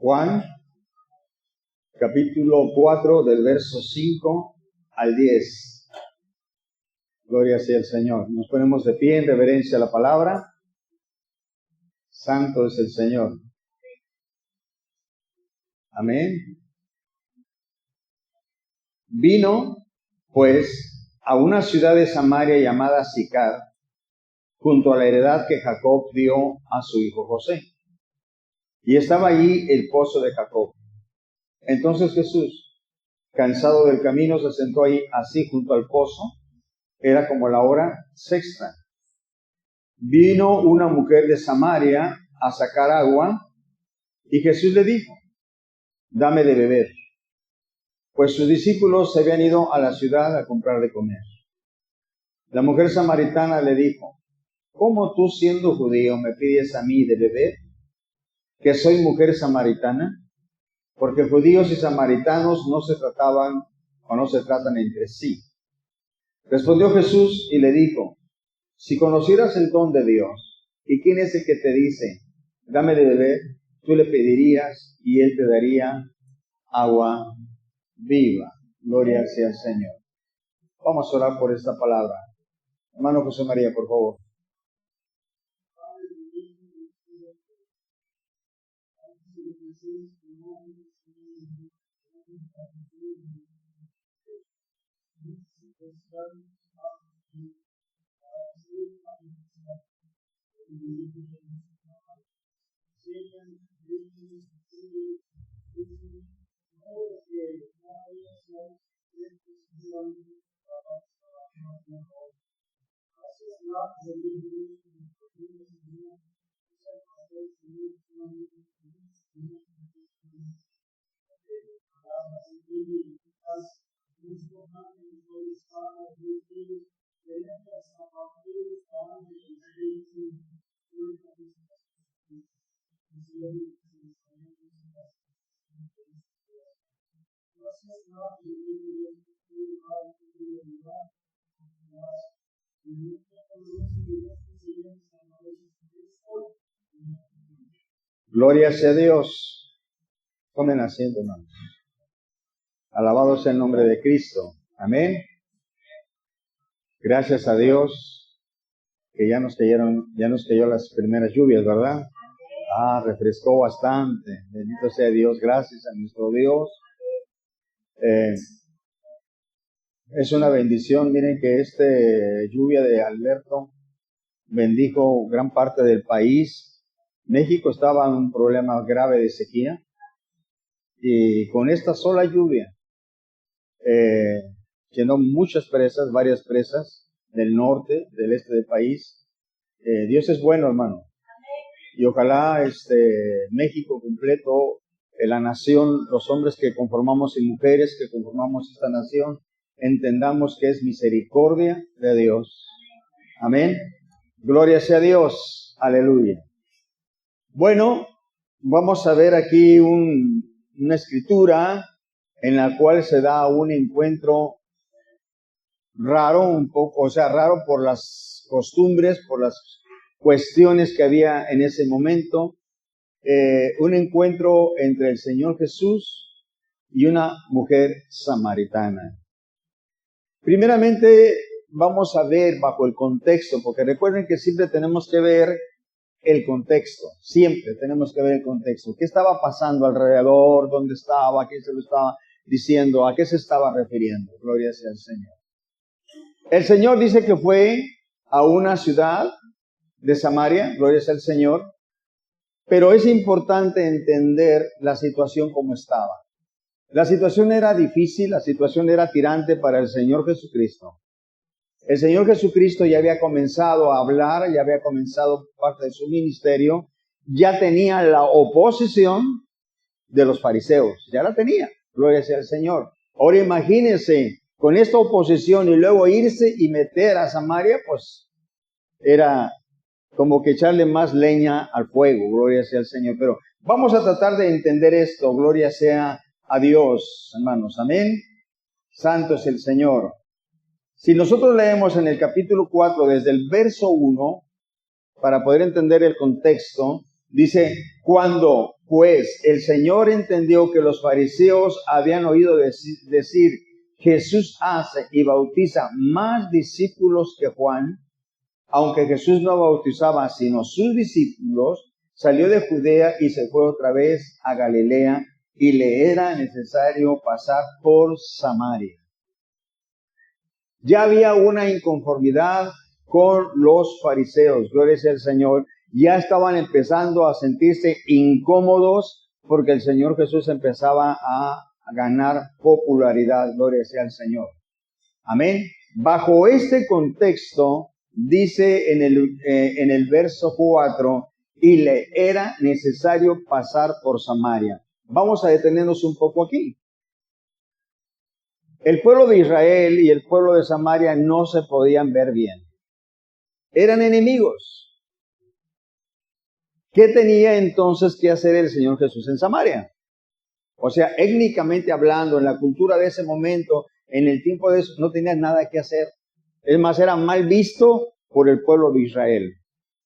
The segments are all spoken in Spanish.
Juan, capítulo 4, del verso 5 al 10. Gloria sea el Señor. Nos ponemos de pie en reverencia a la palabra. Santo es el Señor. Amén. Vino, pues, a una ciudad de Samaria llamada Sicar, junto a la heredad que Jacob dio a su hijo José. Y estaba allí el pozo de Jacob. Entonces Jesús, cansado del camino, se sentó ahí así junto al pozo. Era como la hora sexta. Vino una mujer de Samaria a sacar agua, y Jesús le dijo: dame de beber, pues sus discípulos se habían ido a la ciudad a comprar de comer. La mujer samaritana le dijo: ¿cómo tú, siendo judío, me pides a mí de beber, que soy mujer samaritana? Porque judíos y samaritanos no se trataban o no se tratan entre sí. Respondió Jesús y le dijo: si conocieras el don de Dios, y quién es el que te dice, dame de beber, tú le pedirías y él te daría agua viva. Gloria sea al Señor. Vamos a orar por esta palabra. Hermano José María, por favor. Gloria sea a Dios. Tomen asiento, hermanos. Alabado sea el nombre de Cristo. Amén. Gracias a Dios que ya nos cayó las primeras lluvias, ¿verdad? Refrescó bastante. Bendito sea Dios. Gracias a nuestro Dios. Es una bendición. Miren que lluvia de Alberto bendijo gran parte del país. México estaba en un problema grave de sequía, y con esta sola lluvia llenó muchas presas, varias presas del norte, del este del país. Dios es bueno, hermano, y ojalá México completo, la nación, los hombres que conformamos y mujeres que conformamos esta nación, entendamos que es misericordia de Dios. Amén. Gloria sea a Dios. Aleluya. Bueno, vamos a ver aquí una escritura en la cual se da un encuentro raro, un poco, raro por las costumbres, por las cuestiones que había en ese momento. Un encuentro entre el Señor Jesús y una mujer samaritana. Primeramente, vamos a ver bajo el contexto, porque recuerden que siempre tenemos que ver el contexto, siempre tenemos que ver el contexto. ¿Qué estaba pasando alrededor? ¿Dónde estaba? ¿A qué se lo estaba diciendo? ¿A qué se estaba refiriendo? Gloria sea al Señor. El Señor dice que fue a una ciudad de Samaria, gloria sea al Señor, pero es importante entender la situación como estaba. La situación era difícil, la situación era tirante para el Señor Jesucristo. El Señor Jesucristo ya había comenzado a hablar, ya había comenzado parte de su ministerio, ya tenía la oposición de los fariseos, ya la tenía, gloria sea al Señor. Ahora imagínense, con esta oposición y luego irse y meter a Samaria, pues era como que echarle más leña al fuego, gloria sea al Señor. Pero vamos a tratar de entender esto, gloria sea a Dios, hermanos, amén. Santo es el Señor. Si nosotros leemos en el capítulo 4, desde el verso 1, para poder entender el contexto, dice, cuando pues el Señor entendió que los fariseos habían oído decir, Jesús hace y bautiza más discípulos que Juan, aunque Jesús no bautizaba sino sus discípulos, salió de Judea y se fue otra vez a Galilea, y le era necesario pasar por Samaria. Ya había una inconformidad con los fariseos, gloria sea al Señor. Ya estaban empezando a sentirse incómodos porque el Señor Jesús empezaba a ganar popularidad, gloria sea al Señor. Amén. Bajo este contexto, dice en el verso 4, y le era necesario pasar por Samaria. Vamos a detenernos un poco aquí. El pueblo de Israel y el pueblo de Samaria no se podían ver bien. Eran enemigos. ¿Qué tenía entonces que hacer el Señor Jesús en Samaria? O sea, étnicamente hablando, en la cultura de ese momento, en el tiempo de eso, no tenía nada que hacer. Es más, era mal visto por el pueblo de Israel.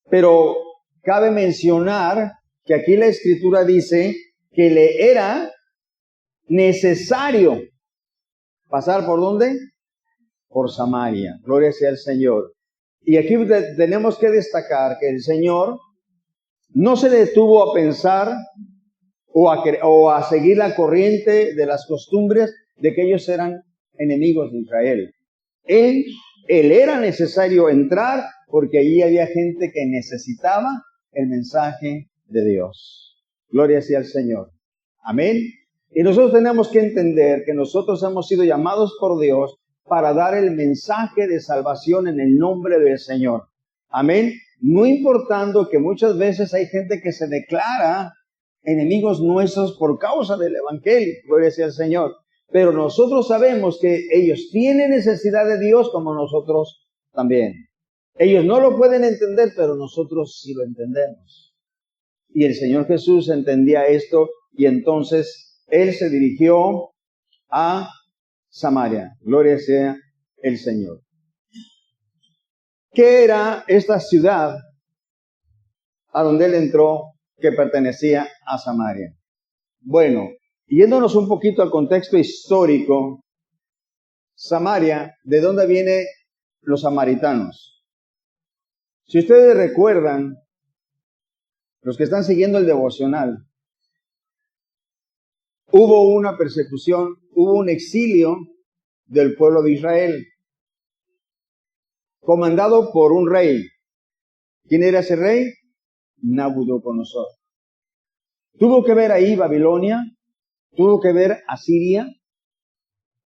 Pero cabe mencionar que aquí la Escritura dice que le era necesario pasar ¿por dónde? Por Samaria. Gloria sea al Señor. Y aquí tenemos que destacar que el Señor no se detuvo a pensar o a seguir la corriente de las costumbres de que ellos eran enemigos de Israel. Él era necesario entrar porque allí había gente que necesitaba el mensaje de Dios. Gloria sea al Señor. Amén. Y nosotros tenemos que entender que nosotros hemos sido llamados por Dios para dar el mensaje de salvación en el nombre del Señor. Amén. No importando que muchas veces hay gente que se declara enemigos nuestros por causa del Evangelio. Gloria sea al Señor. Pero nosotros sabemos que ellos tienen necesidad de Dios como nosotros también. Ellos no lo pueden entender, pero nosotros sí lo entendemos. Y el Señor Jesús entendía esto y entonces Él se dirigió a Samaria. Gloria sea el Señor. ¿Qué era esta ciudad a donde Él entró que pertenecía a Samaria? Bueno, yéndonos un poquito al contexto histórico, Samaria, ¿de dónde vienen los samaritanos? Si ustedes recuerdan, los que están siguiendo el devocional, hubo una persecución, hubo un exilio del pueblo de Israel, comandado por un rey. ¿Quién era ese rey? Nabucodonosor. Tuvo que ver ahí Babilonia, tuvo que ver Asiria.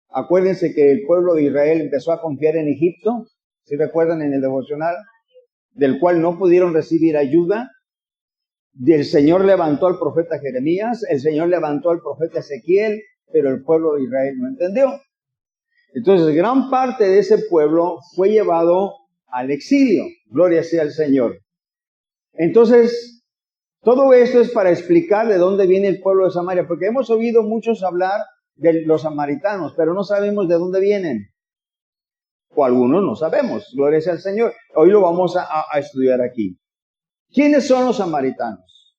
Acuérdense que el pueblo de Israel empezó a confiar en Egipto, ¿sí recuerdan en el devocional? Del cual no pudieron recibir ayuda. El Señor levantó al profeta Jeremías, el Señor levantó al profeta Ezequiel, pero el pueblo de Israel no entendió. Entonces, gran parte de ese pueblo fue llevado al exilio. Gloria sea al Señor. Entonces, todo esto es para explicar de dónde viene el pueblo de Samaria, porque hemos oído muchos hablar de los samaritanos, pero no sabemos de dónde vienen. O algunos no sabemos. Gloria sea al Señor. Hoy lo vamos a estudiar aquí. ¿Quiénes son los samaritanos?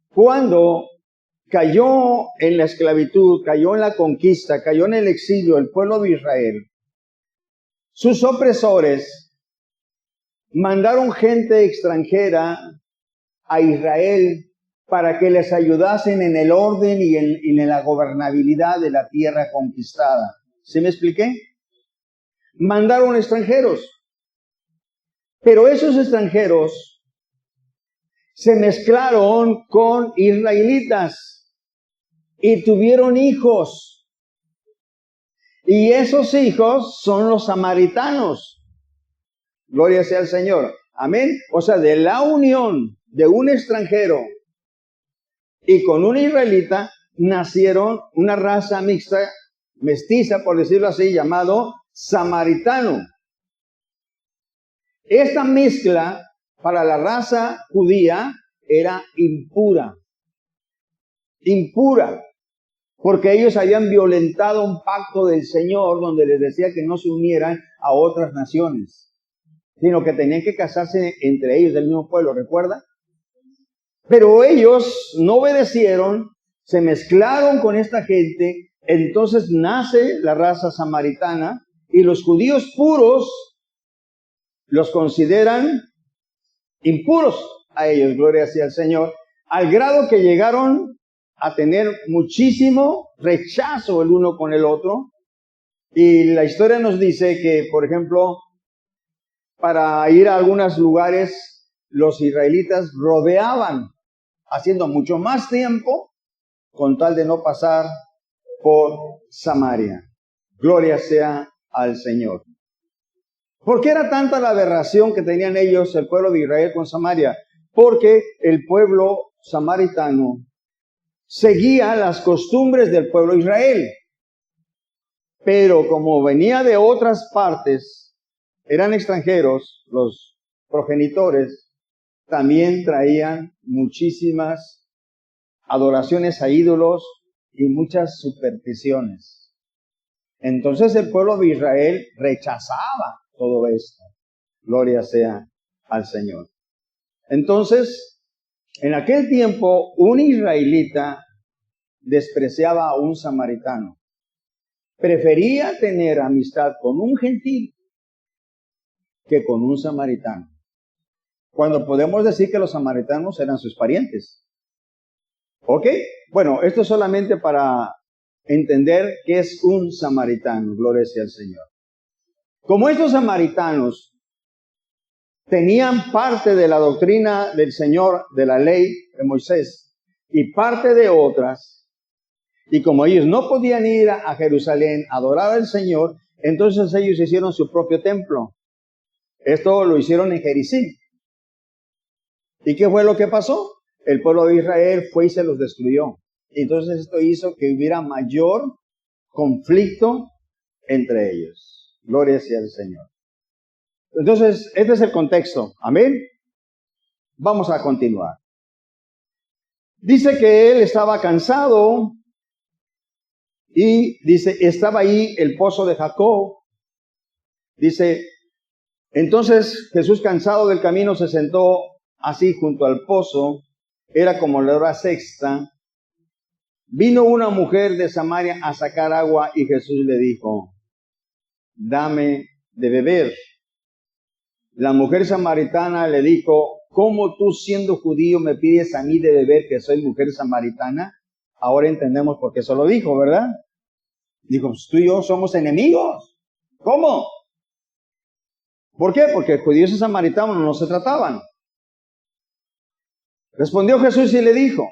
Cuando cayó en la esclavitud, cayó en la conquista, cayó en el exilio el pueblo de Israel, sus opresores mandaron gente extranjera a Israel para que les ayudasen en el orden y en la gobernabilidad de la tierra conquistada. ¿Sí me expliqué? Mandaron extranjeros, pero esos extranjeros se mezclaron con israelitas y tuvieron hijos. Y esos hijos son los samaritanos. Gloria sea al Señor. Amén. O sea, de la unión de un extranjero y con un israelita nacieron una raza mixta, mestiza, por decirlo así, llamado samaritano. Esta mezcla para la raza judía era impura. Impura. Porque ellos habían violentado un pacto del Señor donde les decía que no se unieran a otras naciones, sino que tenían que casarse entre ellos del mismo pueblo, ¿recuerda? Pero ellos no obedecieron, se mezclaron con esta gente, entonces nace la raza samaritana y los judíos puros los consideran impuros a ellos, gloria sea al Señor, al grado que llegaron a tener muchísimo rechazo el uno con el otro. Y la historia nos dice que, por ejemplo, para ir a algunos lugares, los israelitas rodeaban, haciendo mucho más tiempo, con tal de no pasar por Samaria. Gloria sea al Señor. ¿Por qué era tanta la aberración que tenían ellos, el pueblo de Israel, con Samaria? Porque el pueblo samaritano seguía las costumbres del pueblo de Israel. Pero como venía de otras partes, eran extranjeros, los progenitores, también traían muchísimas adoraciones a ídolos y muchas supersticiones. Entonces el pueblo de Israel rechazaba todo esto. Gloria sea al Señor. Entonces, en aquel tiempo, un israelita despreciaba a un samaritano. Prefería tener amistad con un gentil que con un samaritano. Cuando podemos decir que los samaritanos eran sus parientes. ¿Ok? Bueno, esto es solamente para entender qué es un samaritano. Gloria sea al Señor. Como estos samaritanos tenían parte de la doctrina del Señor, de la ley de Moisés, y parte de otras, y como ellos no podían ir a Jerusalén a adorar al Señor, entonces ellos hicieron su propio templo. Esto lo hicieron en Jericim. ¿Y qué fue lo que pasó? El pueblo de Israel fue y se los destruyó. Y entonces esto hizo que hubiera mayor conflicto entre ellos. Gloria sea al Señor. Entonces, este es el contexto. Amén. Vamos a continuar. Dice que él estaba cansado y dice, estaba ahí el pozo de Jacob. Dice, entonces Jesús, cansado del camino, se sentó así junto al pozo. Era como la hora sexta. Vino una mujer de Samaria a sacar agua y Jesús le dijo, dame de beber. La mujer samaritana le dijo, ¿cómo tú siendo judío me pides a mí de beber que soy mujer samaritana? Ahora entendemos por qué eso lo dijo, ¿verdad? Dijo, pues tú y yo somos enemigos. ¿Cómo? ¿Por qué? Porque judíos y samaritanos no se trataban. Respondió Jesús y le dijo,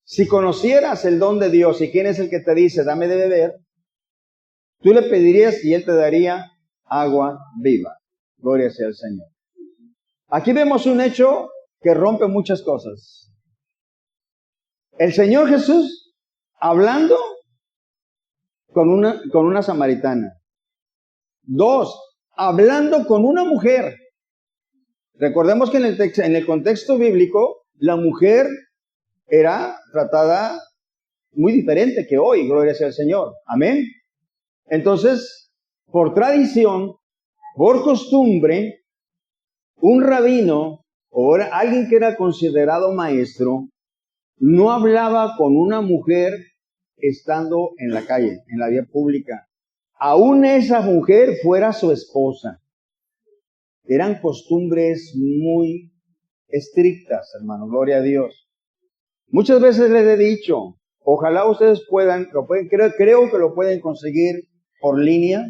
si conocieras el don de Dios y quién es el que te dice, dame de beber, tú le pedirías y él te daría agua viva. Gloria sea al Señor. Aquí vemos un hecho que rompe muchas cosas. El Señor Jesús hablando con una samaritana. 2, hablando con una mujer. Recordemos que en el contexto bíblico, la mujer era tratada muy diferente que hoy, gloria sea al Señor. Amén. Entonces, por tradición, por costumbre, un rabino o alguien que era considerado maestro no hablaba con una mujer estando en la calle, en la vía pública. Aún esa mujer fuera su esposa. Eran costumbres muy estrictas, hermano, gloria a Dios. Muchas veces les he dicho, ojalá ustedes creo que lo pueden conseguir por línea.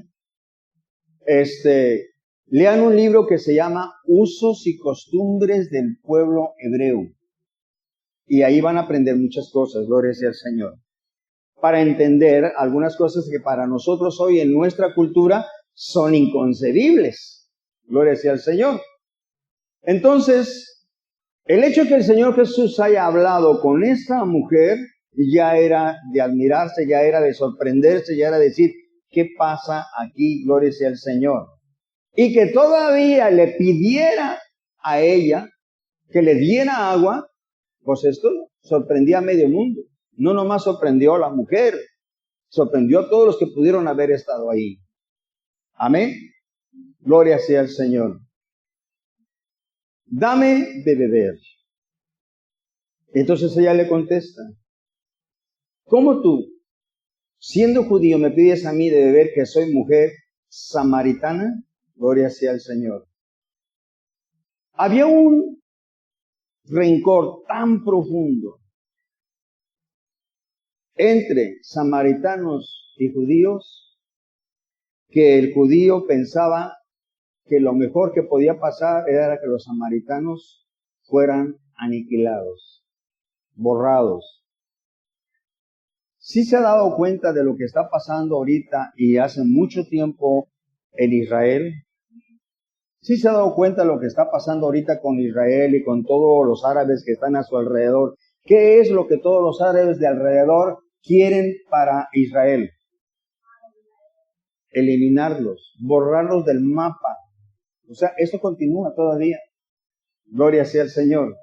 Lean un libro que se llama Usos y Costumbres del Pueblo Hebreo. Y ahí van a aprender muchas cosas, gloria sea al Señor. Para entender algunas cosas que para nosotros hoy en nuestra cultura son inconcebibles. Gloria sea al Señor. Entonces, el hecho que el Señor Jesús haya hablado con esta mujer ya era de admirarse, ya era de sorprenderse, ya era decir, ¿qué pasa aquí? Gloria sea al Señor. Y que todavía le pidiera a ella que le diera agua, pues esto sorprendía a medio mundo. No nomás sorprendió a la mujer, sorprendió a todos los que pudieron haber estado ahí. Amén. Gloria sea al Señor. Dame de beber. Entonces ella le contesta, ¿cómo tú, siendo judío, me pides a mí de beber que soy mujer samaritana? Gloria sea al Señor. Había un rencor tan profundo entre samaritanos y judíos que el judío pensaba que lo mejor que podía pasar era que los samaritanos fueran aniquilados, borrados. ¿Sí se ha dado cuenta de lo que está pasando ahorita y hace mucho tiempo en Israel? ¿Sí se ha dado cuenta de lo que está pasando ahorita con Israel y con todos los árabes que están a su alrededor? ¿Qué es lo que todos los árabes de alrededor quieren para Israel? Eliminarlos, borrarlos del mapa. O sea, esto continúa todavía. Gloria sea al Señor.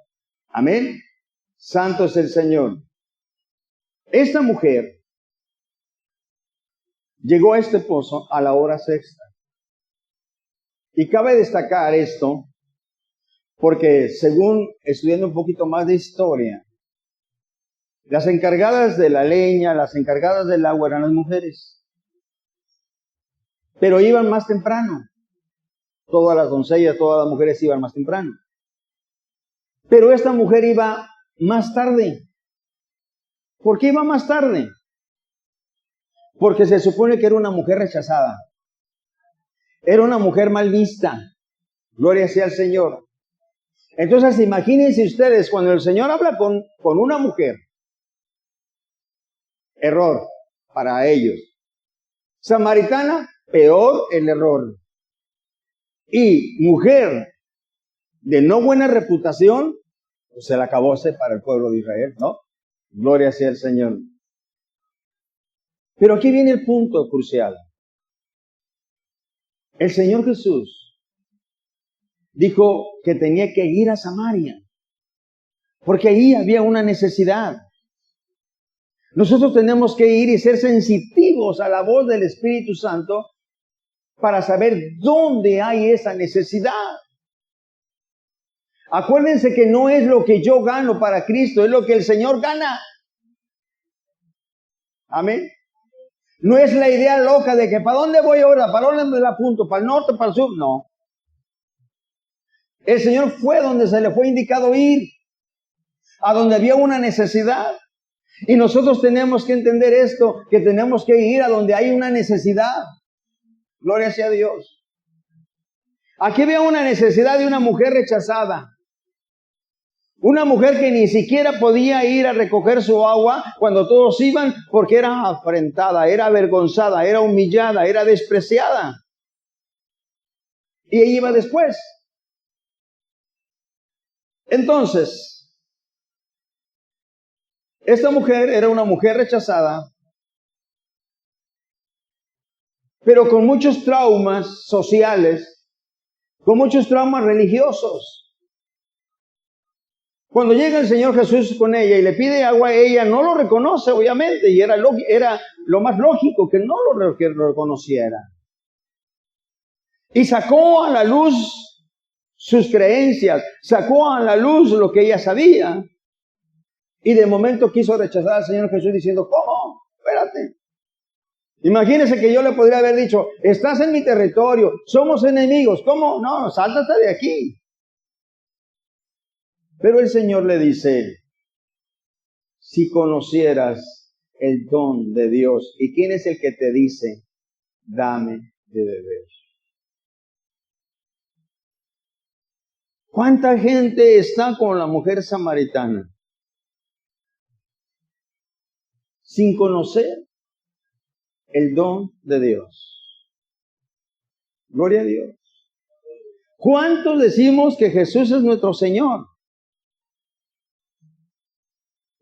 Amén. Santo es el Señor. Esta mujer llegó a este pozo a la hora sexta. Y cabe destacar esto porque según estudiando un poquito más de historia, las encargadas de la leña, las encargadas del agua eran las mujeres. Pero iban más temprano. Todas las doncellas, todas las mujeres iban más temprano. Pero esta mujer iba más tarde. ¿Por qué iba más tarde? Porque se supone que era una mujer rechazada. Era una mujer mal vista. Gloria sea al Señor. Entonces imagínense ustedes cuando el Señor habla con una mujer. Error para ellos. Samaritana, peor el error. Y mujer de no buena reputación, pues se la acabóse para el pueblo de Israel, ¿no? Gloria sea al Señor. Pero aquí viene el punto crucial. El Señor Jesús dijo que tenía que ir a Samaria, porque ahí había una necesidad. Nosotros tenemos que ir y ser sensitivos a la voz del Espíritu Santo para saber dónde hay esa necesidad. Acuérdense que no es lo que yo gano para Cristo, es lo que el Señor gana. Amén. No es la idea loca de que ¿para dónde voy ahora? ¿Para dónde me la apunto? ¿Para el norte? ¿Para el sur? No. El Señor fue donde se le fue indicado ir, a donde había una necesidad. Y nosotros tenemos que entender esto, que tenemos que ir a donde hay una necesidad. Gloria sea a Dios. Aquí había una necesidad de una mujer rechazada. Una mujer que ni siquiera podía ir a recoger su agua cuando todos iban porque era afrentada, era avergonzada, era humillada, era despreciada. Y ella iba después. Entonces, esta mujer era una mujer rechazada, pero con muchos traumas sociales, con muchos traumas religiosos. Cuando llega el Señor Jesús con ella y le pide agua, ella no lo reconoce, obviamente, y era lo más lógico que no lo reconociera. Y sacó a la luz sus creencias, sacó a la luz lo que ella sabía, y de momento quiso rechazar al Señor Jesús diciendo, ¿cómo? Espérate. Imagínese que yo le podría haber dicho, estás en mi territorio, somos enemigos, ¿cómo? No, sáltate de aquí. Pero el Señor le dice, si conocieras el don de Dios, ¿y quién es el que te dice, dame de beber? ¿Cuánta gente está con la mujer samaritana sin conocer el don de Dios? Gloria a Dios. ¿Cuántos decimos que Jesús es nuestro Señor?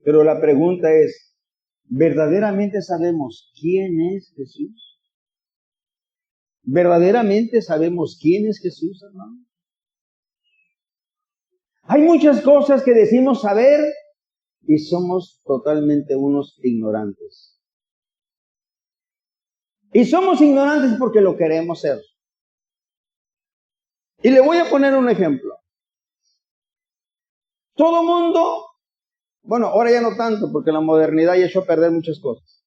Pero la pregunta es, ¿verdaderamente sabemos quién es Jesús? ¿Verdaderamente sabemos quién es Jesús, hermano? Hay muchas cosas que decimos saber y somos totalmente unos ignorantes. Y somos ignorantes porque lo queremos ser. Y le voy a poner un ejemplo. Todo mundo Bueno, ahora ya no tanto, porque la modernidad ya echó a perder muchas cosas.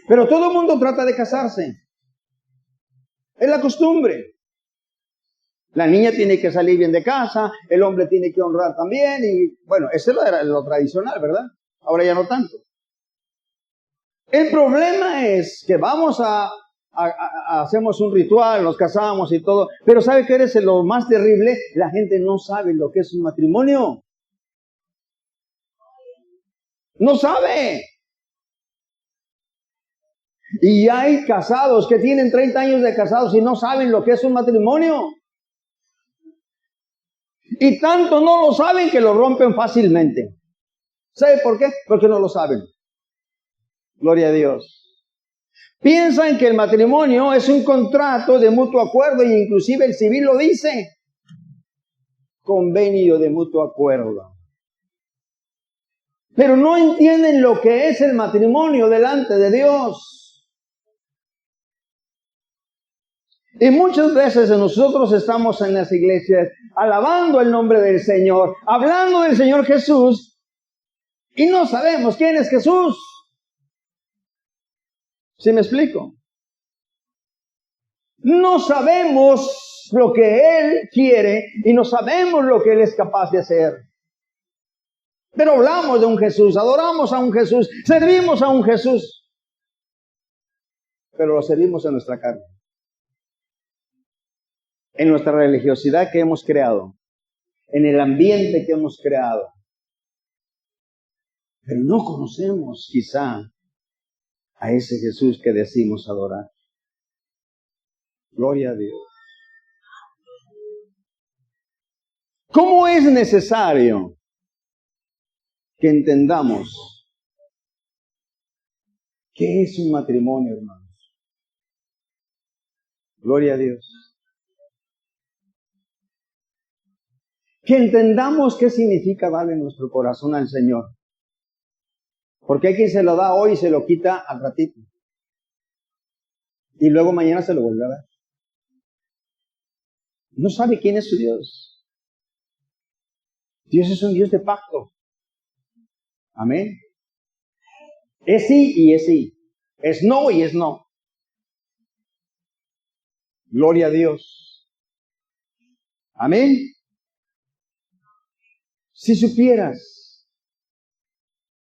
Pero todo el mundo trata de casarse. Es la costumbre. La niña tiene que salir bien de casa, el hombre tiene que honrar también, y bueno, eso era lo tradicional, ¿verdad? Ahora ya no tanto. El problema es que vamos hacemos un ritual, nos casamos y todo, pero ¿sabe qué es lo más terrible? La gente no sabe lo que es un matrimonio. No sabe. Y hay casados que tienen 30 años de casados y no saben lo que es un matrimonio. Y tanto no lo saben que lo rompen fácilmente. ¿Sabe por qué? Porque no lo saben. Gloria a Dios. Piensan que el matrimonio es un contrato de mutuo acuerdo y inclusive el civil lo dice. Convenio de mutuo acuerdo. Pero no entienden lo que es el matrimonio delante de Dios. Y muchas veces nosotros estamos en las iglesias alabando el nombre del Señor, hablando del Señor Jesús, y no sabemos quién es Jesús. ¿Sí me explico? No sabemos lo que Él quiere y no sabemos lo que Él es capaz de hacer. Pero hablamos de un Jesús, adoramos a un Jesús, servimos a un Jesús, pero lo servimos en nuestra carne, en nuestra religiosidad que hemos creado, en el ambiente que hemos creado. Pero no conocemos quizá a ese Jesús que decimos adorar. Gloria a Dios. ¿Cómo es necesario que entendamos qué es un matrimonio, hermanos? Gloria a Dios. Que entendamos qué significa darle nuestro corazón al Señor. Porque hay quien se lo da hoy y se lo quita al ratito. Y luego mañana se lo vuelve a dar. No sabe quién es su Dios. Dios es un Dios de pacto. Amén. Es sí y es sí. Es no y es no. Gloria a Dios. Amén. Si supieras,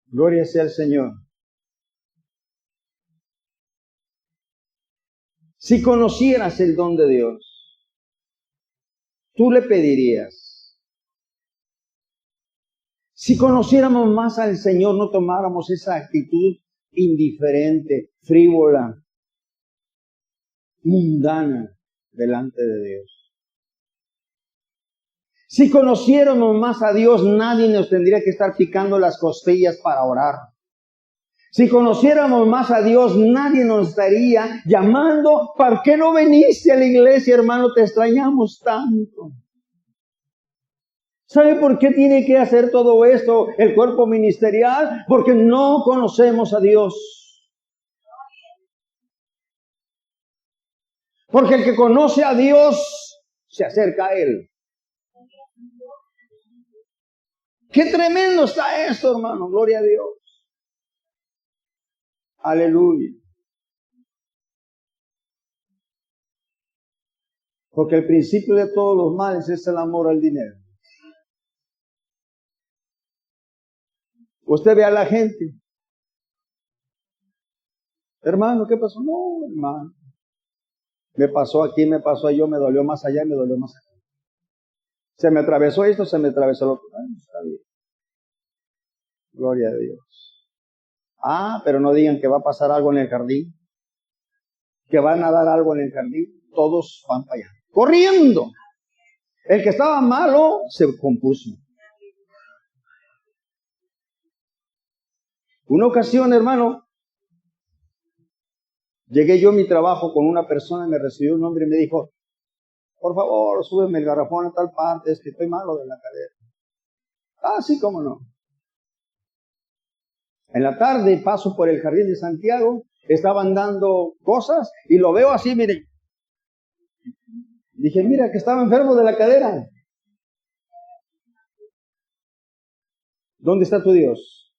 gloria sea al Señor. Si conocieras el don de Dios, tú le pedirías. Si conociéramos más al Señor, no tomáramos esa actitud indiferente, frívola, mundana delante de Dios. Si conociéramos más a Dios, nadie nos tendría que estar picando las costillas para orar. Si conociéramos más a Dios, nadie nos estaría llamando, ¿por qué no viniste a la iglesia, hermano? Te extrañamos tanto. ¿Sabe por qué tiene que hacer todo esto el cuerpo ministerial? Porque no conocemos a Dios. Porque el que conoce a Dios se acerca a Él. ¡Qué tremendo está esto, hermano! Gloria a Dios. Aleluya. Porque el principio de todos los males es el amor al dinero. Usted ve a la gente. Hermano, ¿qué pasó? No, hermano. Me pasó aquí, me pasó allá, me dolió más allá, me dolió más acá. Se me atravesó esto, se me atravesó lo otro. Ay, está bien. Gloria a Dios. Ah, pero no digan que va a pasar algo en el jardín. Que van a dar algo en el jardín. Todos van para allá. Corriendo. El que estaba malo se compuso. Una ocasión, hermano, llegué yo a mi trabajo con una persona, me recibió un hombre y me dijo, por favor, súbeme el garrafón a tal parte, es que estoy malo de la cadera. Ah, sí, cómo no. En la tarde paso por el Jardín de Santiago, estaban dando cosas y lo veo así, miren. Dije, mira, que estaba enfermo de la cadera. ¿Dónde está tu Dios?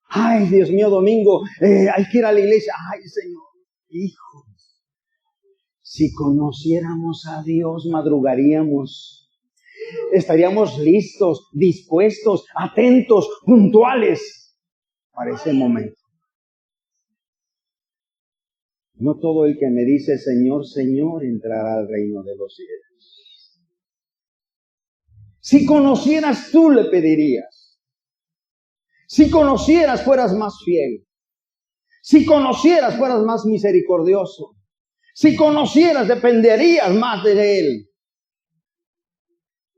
Ay, Dios mío, domingo, hay que ir a la iglesia. Ay, Señor, hijos, si conociéramos a Dios, madrugaríamos. Estaríamos listos, dispuestos, atentos, puntuales para ese momento. No todo el que me dice Señor, Señor, entrará al reino de los cielos. Si conocieras, tú le pedirías. Si conocieras, fueras más fiel. Si conocieras, fueras más misericordioso. Si conocieras, dependerías más de Él.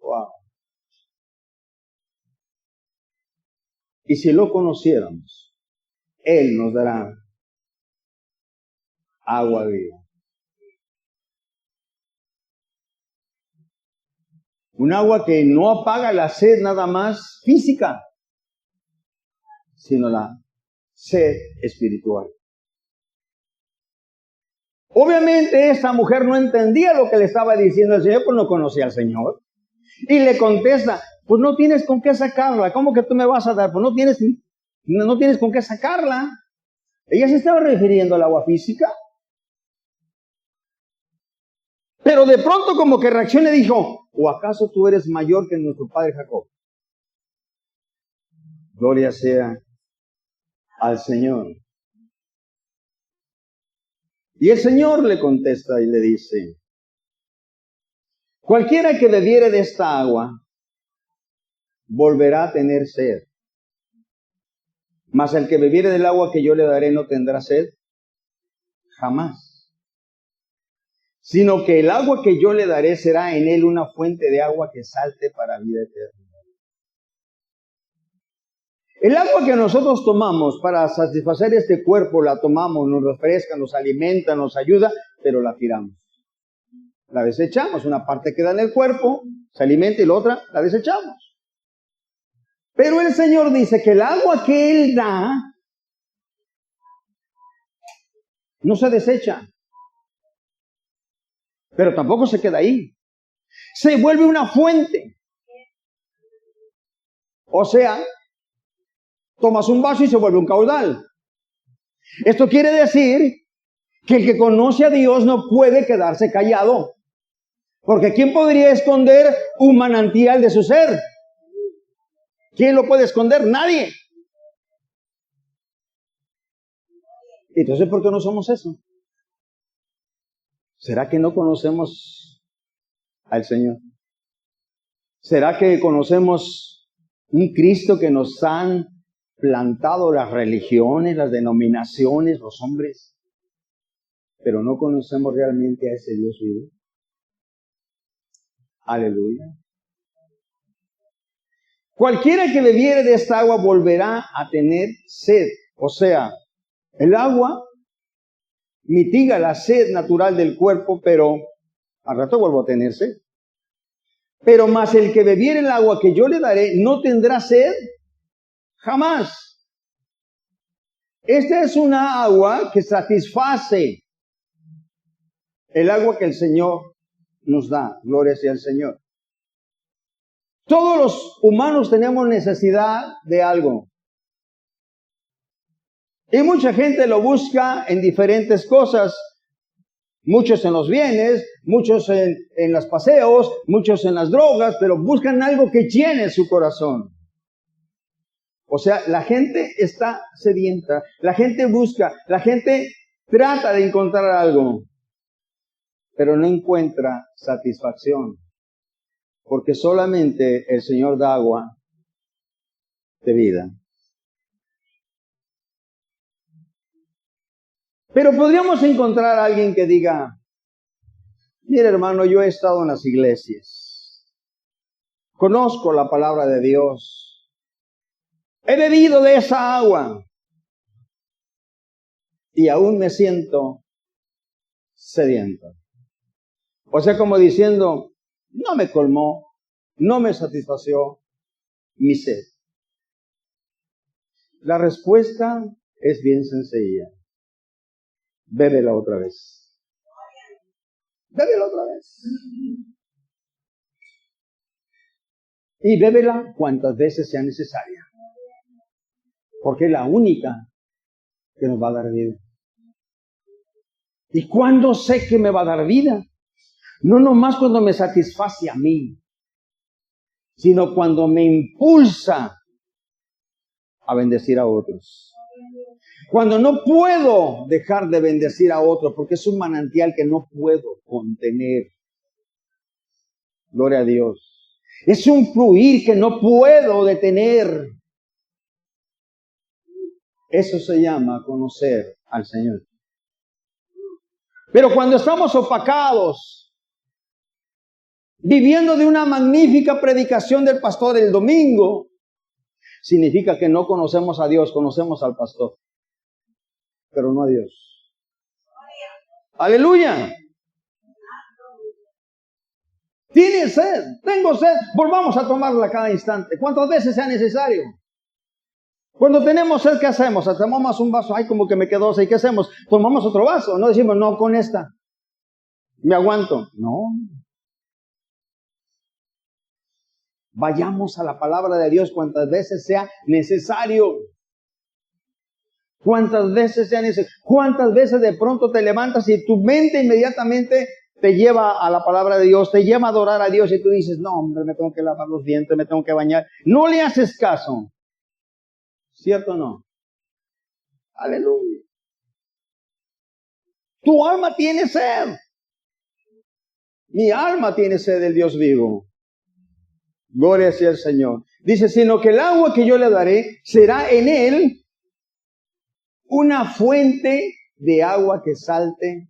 Wow. Y si lo conociéramos, Él nos dará agua viva. Un agua que no apaga la sed nada más física, sino la sed espiritual. Obviamente esta mujer no entendía lo que le estaba diciendo el Señor, pues no conocía al Señor. Y le contesta, pues no tienes con qué sacarla. ¿Cómo que tú me vas a dar? Pues no tienes con qué sacarla. Ella se estaba refiriendo al agua física. Pero de pronto como que reaccionó y dijo, ¿o acaso tú eres mayor que nuestro padre Jacob? Gloria sea al Señor. Y el Señor le contesta y le dice, cualquiera que bebiere de esta agua, volverá a tener sed. Mas el que bebiere del agua que yo le daré no tendrá sed jamás. Sino que el agua que yo le daré será en él una fuente de agua que salte para vida eterna. El agua que nosotros tomamos para satisfacer este cuerpo, la tomamos, nos refresca, nos alimenta, nos ayuda, pero la tiramos. La desechamos. Una parte queda en el cuerpo, se alimenta y la otra la desechamos. Pero el Señor dice que el agua que Él da no se desecha. Pero tampoco se queda ahí. Se vuelve una fuente. O sea, tomas un vaso y se vuelve un caudal. Esto quiere decir que el que conoce a Dios no puede quedarse callado. Porque ¿quién podría esconder un manantial de su ser? ¿Quién lo puede esconder? Nadie. Entonces, ¿por qué no somos eso? ¿Será que no conocemos al Señor? ¿Será que conocemos un Cristo que nos han plantado las religiones, las denominaciones, los hombres? Pero no conocemos realmente a ese Dios vivo. Aleluya. Cualquiera que bebiere de esta agua volverá a tener sed. O sea, el agua mitiga la sed natural del cuerpo, pero al rato vuelvo a tener sed. Pero más el que bebiere el agua que yo le daré no tendrá sed jamás. Esta es una agua que satisface. El agua que el Señor nos da. Gloria sea al Señor. Todos los humanos tenemos necesidad de algo. Y mucha gente lo busca en diferentes cosas. Muchos en los bienes, muchos en los paseos, muchos en las drogas, pero buscan algo que llene su corazón. O sea, la gente está sedienta, la gente busca, la gente trata de encontrar algo, pero no encuentra satisfacción. Porque solamente el Señor da agua de vida. Pero podríamos encontrar a alguien que diga, mire hermano, yo he estado en las iglesias, conozco la palabra de Dios, he bebido de esa agua y aún me siento sediento. O sea, como diciendo, no me colmó, no me satisfació mi sed. La respuesta es bien sencilla. Bébela otra vez. Bébela otra vez. y bébela cuantas veces sea necesaria, porque es la única que nos va a dar vida. ¿Y cuándo sé que me va a dar vida? No nomás cuando me satisface a mí, sino cuando me impulsa a bendecir a otros. Cuando no puedo dejar de bendecir a otros, porque es un manantial que no puedo contener. Gloria a Dios. Es un fluir que no puedo detener. Eso se llama conocer al Señor. Pero cuando estamos opacados, viviendo de una magnífica predicación del pastor el domingo, significa que no conocemos a Dios, conocemos al pastor, pero no a Dios. ¡Aleluya! Tiene sed, tengo sed, volvamos a tomarla cada instante, cuantas veces sea necesario. Cuando tenemos sed, ¿qué hacemos? Tomamos un vaso, ay, como que me quedó sed, ¿qué hacemos? Tomamos otro vaso, no decimos, no, con esta, me aguanto. No. Vayamos a la palabra de Dios cuantas veces sea necesario. Cuántas veces sea necesario. Cuántas veces de pronto te levantas y tu mente inmediatamente te lleva a la palabra de Dios, te lleva a adorar a Dios y tú dices, no, hombre, me tengo que lavar los dientes, me tengo que bañar. No le haces caso. ¿Cierto o no? Aleluya. Tu alma tiene sed. Mi alma tiene sed del Dios vivo. Gloria sea el Señor. Dice, sino que el agua que yo le daré será en él una fuente de agua que salte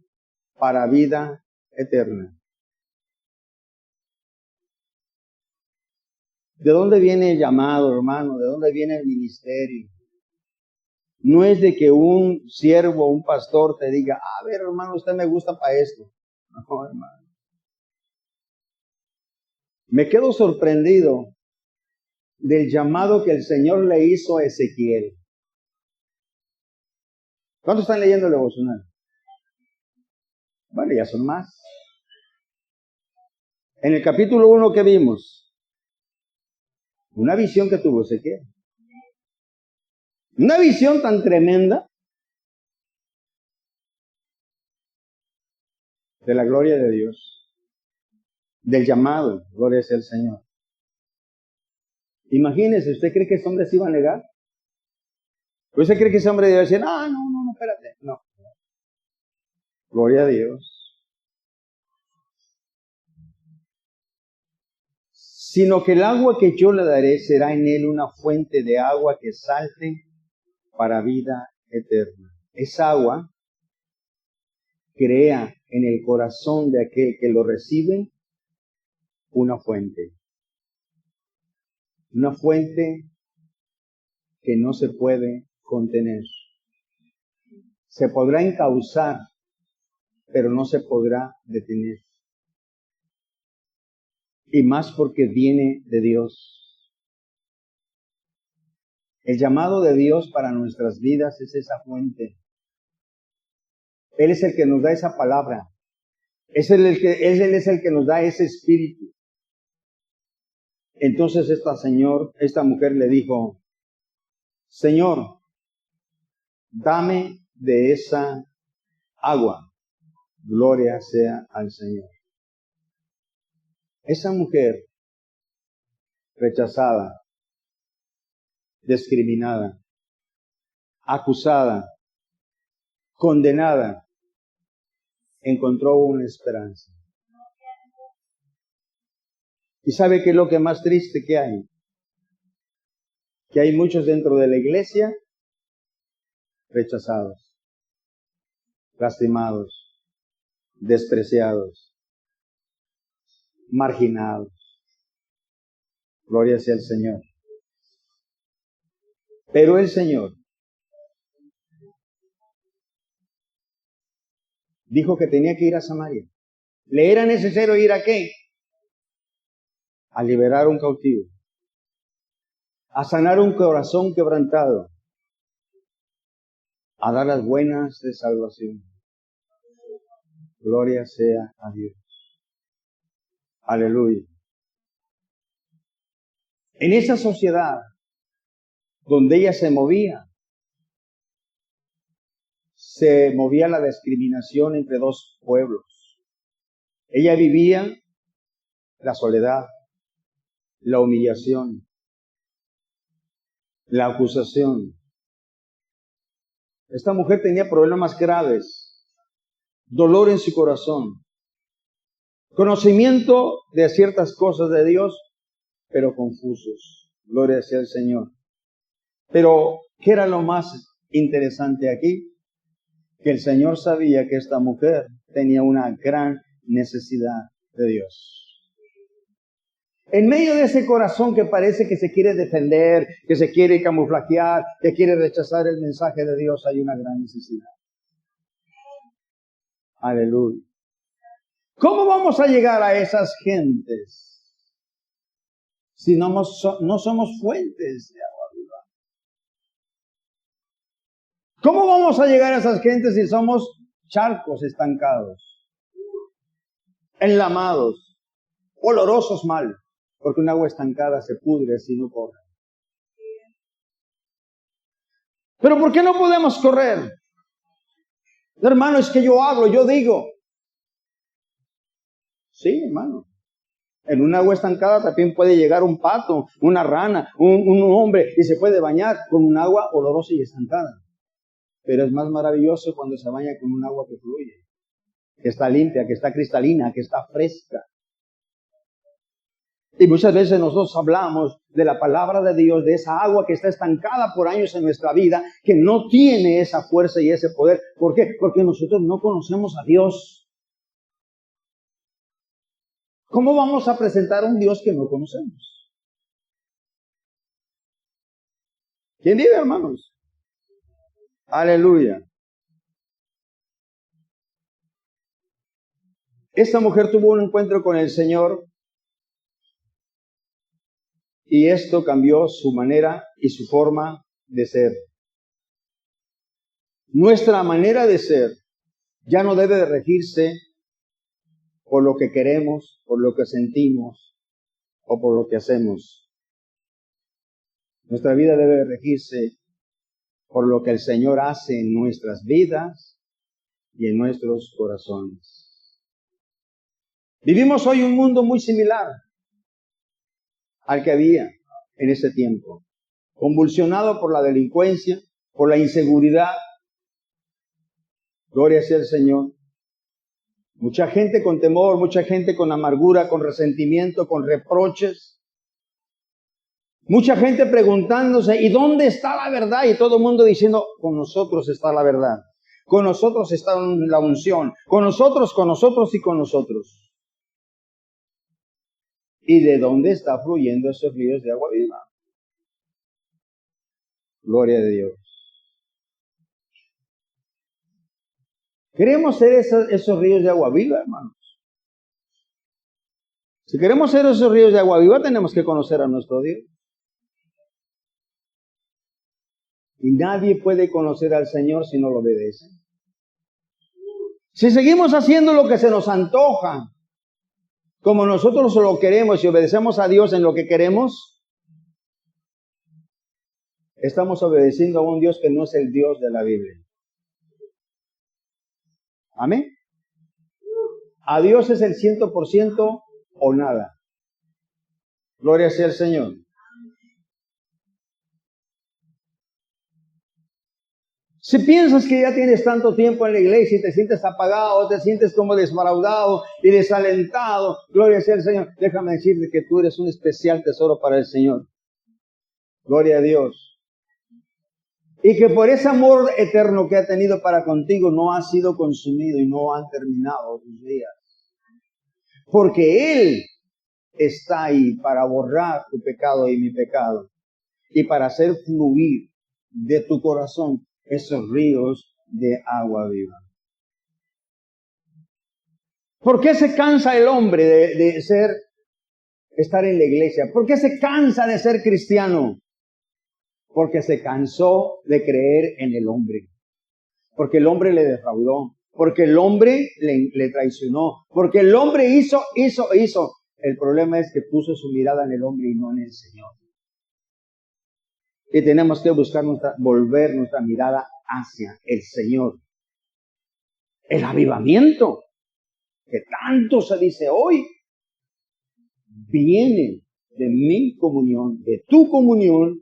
para vida eterna. ¿De dónde viene el llamado, hermano? ¿De dónde viene el ministerio? No es de que un siervo, un pastor te diga, a ver, hermano, usted me gusta para esto. No, hermano. Me quedo sorprendido del llamado que el Señor le hizo a Ezequiel. ¿Cuántos están leyendo el devocional? Bueno, ya son más. En el capítulo 1 que vimos, una visión que tuvo Ezequiel. Una visión tan tremenda de la gloria de Dios, del llamado, gloria sea el Señor. Imagínese, ¿usted cree que ese hombre se iba a negar? ¿Usted cree que ese hombre iba a decir, no, espérate? No. Gloria a Dios. Sino que el agua que yo le daré será en él una fuente de agua que salte para vida eterna. Esa agua crea en el corazón de aquel que lo recibe una fuente. Una fuente que no se puede contener. Se podrá encauzar, pero no se podrá detener. Y más porque viene de Dios. El llamado de Dios para nuestras vidas es esa fuente. Él es el que nos da esa palabra. Él es el que nos da ese espíritu. Entonces esta mujer le dijo, Señor, dame de esa agua. Gloria sea al Señor. Esa mujer rechazada, discriminada, acusada, condenada, encontró una esperanza. ¿Y sabe qué es lo que más triste que hay? Que hay muchos dentro de la iglesia rechazados, lastimados, despreciados, marginados. Gloria sea al Señor. Pero el Señor dijo que tenía que ir a Samaria. ¿Le era necesario ir a qué? A liberar un cautivo, a sanar un corazón quebrantado, a dar las buenas de salvación. Gloria sea a Dios. Aleluya. En esa sociedad donde ella se movía la discriminación entre dos pueblos. Ella vivía la soledad, la humillación, la acusación. Esta mujer tenía problemas graves, dolor en su corazón, conocimiento de ciertas cosas de Dios, pero confusos. Gloria sea el Señor. Pero, ¿qué era lo más interesante aquí? Que el Señor sabía que esta mujer tenía una gran necesidad de Dios. En medio de ese corazón que parece que se quiere defender, que se quiere camuflajear, que quiere rechazar el mensaje de Dios, hay una gran necesidad. Aleluya. ¿Cómo vamos a llegar a esas gentes si no somos fuentes de agua viva? ¿Cómo vamos a llegar a esas gentes si somos charcos estancados, enlamados, olorosos mal? Porque un agua estancada se pudre si no corre. ¿Pero por qué no podemos correr? Hermano, es que yo hablo, yo digo. Sí, hermano. En un agua estancada también puede llegar un pato, una rana, un hombre, y se puede bañar con un agua olorosa y estancada. Pero es más maravilloso cuando se baña con un agua que fluye, que está limpia, que está cristalina, que está fresca. Y muchas veces nosotros hablamos de la palabra de Dios, de esa agua que está estancada por años en nuestra vida, que no tiene esa fuerza y ese poder. ¿Por qué? Porque nosotros no conocemos a Dios. ¿Cómo vamos a presentar a un Dios que no conocemos? ¿Quién vive, hermanos? Aleluya. Esta mujer tuvo un encuentro con el Señor y esto cambió su manera y su forma de ser. Nuestra manera de ser ya no debe de regirse por lo que queremos, por lo que sentimos o por lo que hacemos. Nuestra vida debe de regirse por lo que el Señor hace en nuestras vidas y en nuestros corazones. Vivimos hoy un mundo muy similar al que había en ese tiempo, convulsionado por la delincuencia, por la inseguridad. Gloria sea el Señor. Mucha gente con temor, mucha gente con amargura, con resentimiento, con reproches. Mucha gente preguntándose, ¿y dónde está la verdad? Y todo el mundo diciendo, con nosotros está la verdad. Con nosotros está la unción. Con nosotros y con nosotros. ¿Y de dónde está fluyendo esos ríos de agua viva? Gloria a Dios. Queremos ser esos ríos de agua viva, hermanos. Si queremos ser esos ríos de agua viva, tenemos que conocer a nuestro Dios. Y nadie puede conocer al Señor si no lo obedece. Si seguimos haciendo lo que se nos antoja, como nosotros lo queremos y obedecemos a Dios en lo que queremos, estamos obedeciendo a un Dios que no es el Dios de la Biblia. Amén. A Dios es el 100% o nada. Gloria sea el Señor. Si piensas que ya tienes tanto tiempo en la iglesia y te sientes apagado, te sientes como desfraudado y desalentado, gloria sea el Señor, déjame decirte que tú eres un especial tesoro para el Señor. Gloria a Dios. Y que por ese amor eterno que ha tenido para contigo no ha sido consumido y no han terminado tus días. Porque Él está ahí para borrar tu pecado y mi pecado y para hacer fluir de tu corazón esos ríos de agua viva. ¿Por qué se cansa el hombre de estar en la iglesia? ¿Por qué se cansa de ser cristiano? Porque se cansó de creer en el hombre. Porque el hombre le defraudó. Porque el hombre le traicionó. Porque el hombre hizo. El problema es que puso su mirada en el hombre y no en el Señor. Y tenemos que buscar volver nuestra mirada hacia el Señor. El avivamiento, que tanto se dice hoy, viene de mi comunión, de tu comunión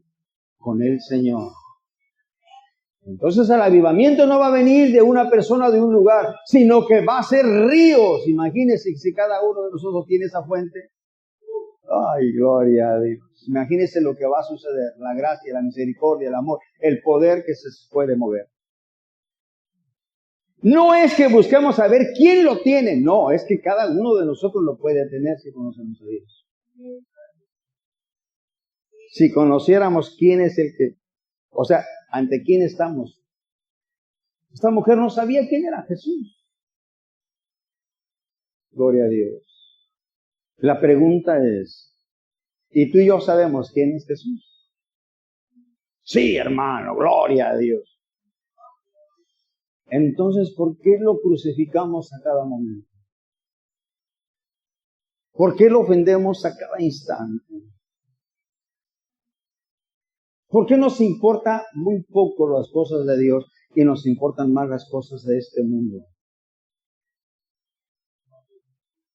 con el Señor. Entonces el avivamiento no va a venir de una persona o de un lugar, sino que va a ser ríos. Imagínense si cada uno de nosotros tiene esa fuente. Ay, gloria a Dios. Imagínense lo que va a suceder, la gracia, la misericordia, el amor, el poder que se puede mover. No es que busquemos saber quién lo tiene, no, es que cada uno de nosotros lo puede tener si conocemos a Dios. Si conociéramos quién es el que, o sea, ante quién estamos. Esta mujer no sabía quién era Jesús. Gloria a Dios. La pregunta es, ¿y tú y yo sabemos quién es Jesús? Sí, hermano, gloria a Dios. Entonces, ¿por qué lo crucificamos a cada momento? ¿Por qué lo ofendemos a cada instante? ¿Por qué nos importa muy poco las cosas de Dios y nos importan más las cosas de este mundo?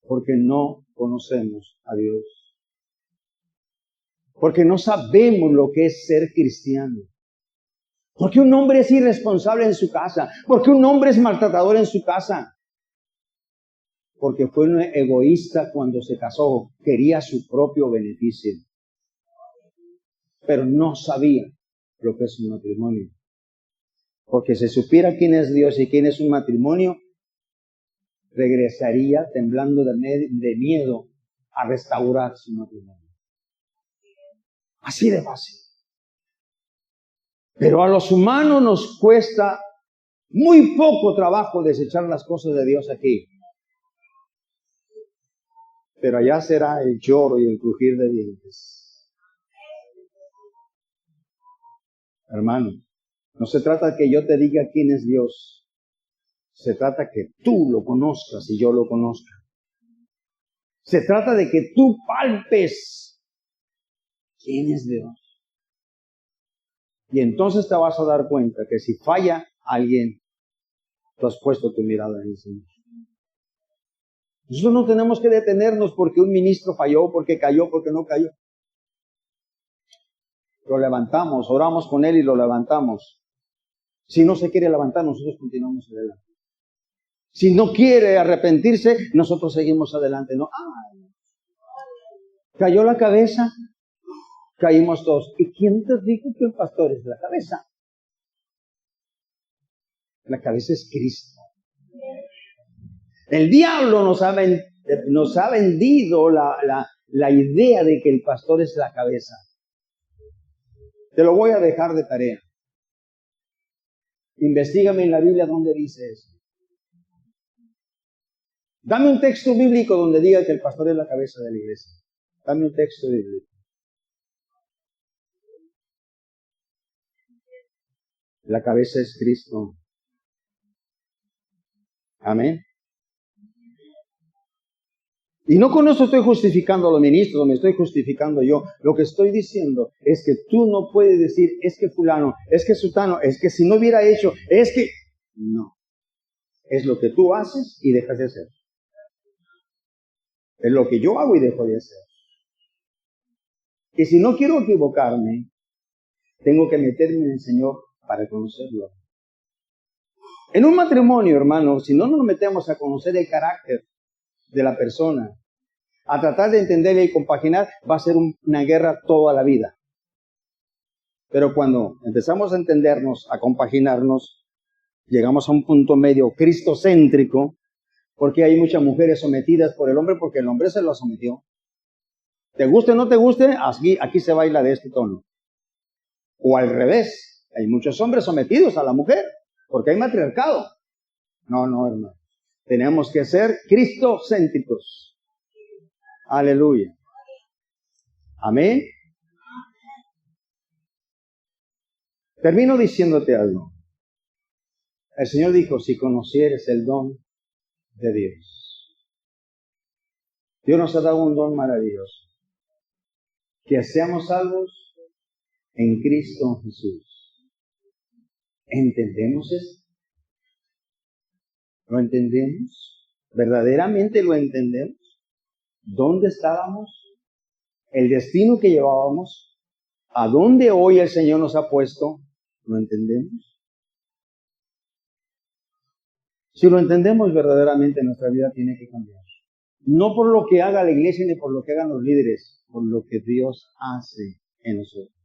Porque no conocemos a Dios. Porque no sabemos lo que es ser cristiano. Porque un hombre es irresponsable en su casa. Porque un hombre es maltratador en su casa. Porque fue un egoísta cuando se casó. Quería su propio beneficio. Pero no sabía lo que es un matrimonio. Porque si supiera quién es Dios y quién es un matrimonio, regresaría temblando de miedo a restaurar su matrimonio. Así de fácil. Pero a los humanos nos cuesta muy poco trabajo desechar las cosas de Dios aquí. Pero allá será el lloro y el crujir de dientes. Hermano, no se trata de que yo te diga quién es Dios. Se trata que tú lo conozcas y yo lo conozca. Se trata de que tú palpes quién es Dios. Y entonces te vas a dar cuenta que si falla alguien, tú has puesto tu mirada en el Señor. Nosotros no tenemos que detenernos porque un ministro falló, porque cayó, porque no cayó. Lo levantamos, oramos con él y lo levantamos. Si no se quiere levantar, nosotros continuamos adelante. Si no quiere arrepentirse, nosotros seguimos adelante. No, cayó la cabeza, caímos todos. ¿Y quién te dijo que el pastor es la cabeza? La cabeza es Cristo. El diablo nos ha vendido la idea de que el pastor es la cabeza. Te lo voy a dejar de tarea. Investígame en la Biblia donde dice eso. Dame un texto bíblico donde diga que el pastor es la cabeza de la iglesia. Dame un texto bíblico. La cabeza es Cristo. Amén. Y no con eso estoy justificando a los ministros, me estoy justificando yo. Lo que estoy diciendo es que tú no puedes decir, es que fulano, es que sutano, es que si no hubiera hecho, es que... No. Es lo que tú haces y dejas de hacer. Es lo que yo hago y dejo de hacer. Y si no quiero equivocarme, tengo que meterme en el Señor para conocerlo. En un matrimonio, hermano, si no nos metemos a conocer el carácter de la persona, a tratar de entenderla y compaginar, va a ser una guerra toda la vida. Pero cuando empezamos a entendernos, a compaginarnos, llegamos a un punto medio cristocéntrico, porque hay muchas mujeres sometidas por el hombre, porque el hombre se lo sometió. Te guste o no te guste, aquí se baila de este tono. O al revés, hay muchos hombres sometidos a la mujer, porque hay matriarcado. No, hermano. Tenemos que ser cristocéntricos. Aleluya. Amén. Termino diciéndote algo. El Señor dijo, si conocieres el don de Dios. Dios nos ha dado un don maravilloso. Que seamos salvos en Cristo Jesús. ¿Entendemos esto? ¿Lo entendemos? ¿Verdaderamente lo entendemos? ¿Dónde estábamos? ¿El destino que llevábamos? ¿A dónde hoy el Señor nos ha puesto? ¿Lo entendemos? Si lo entendemos verdaderamente, nuestra vida tiene que cambiar. No por lo que haga la iglesia ni por lo que hagan los líderes, por lo que Dios hace en nosotros.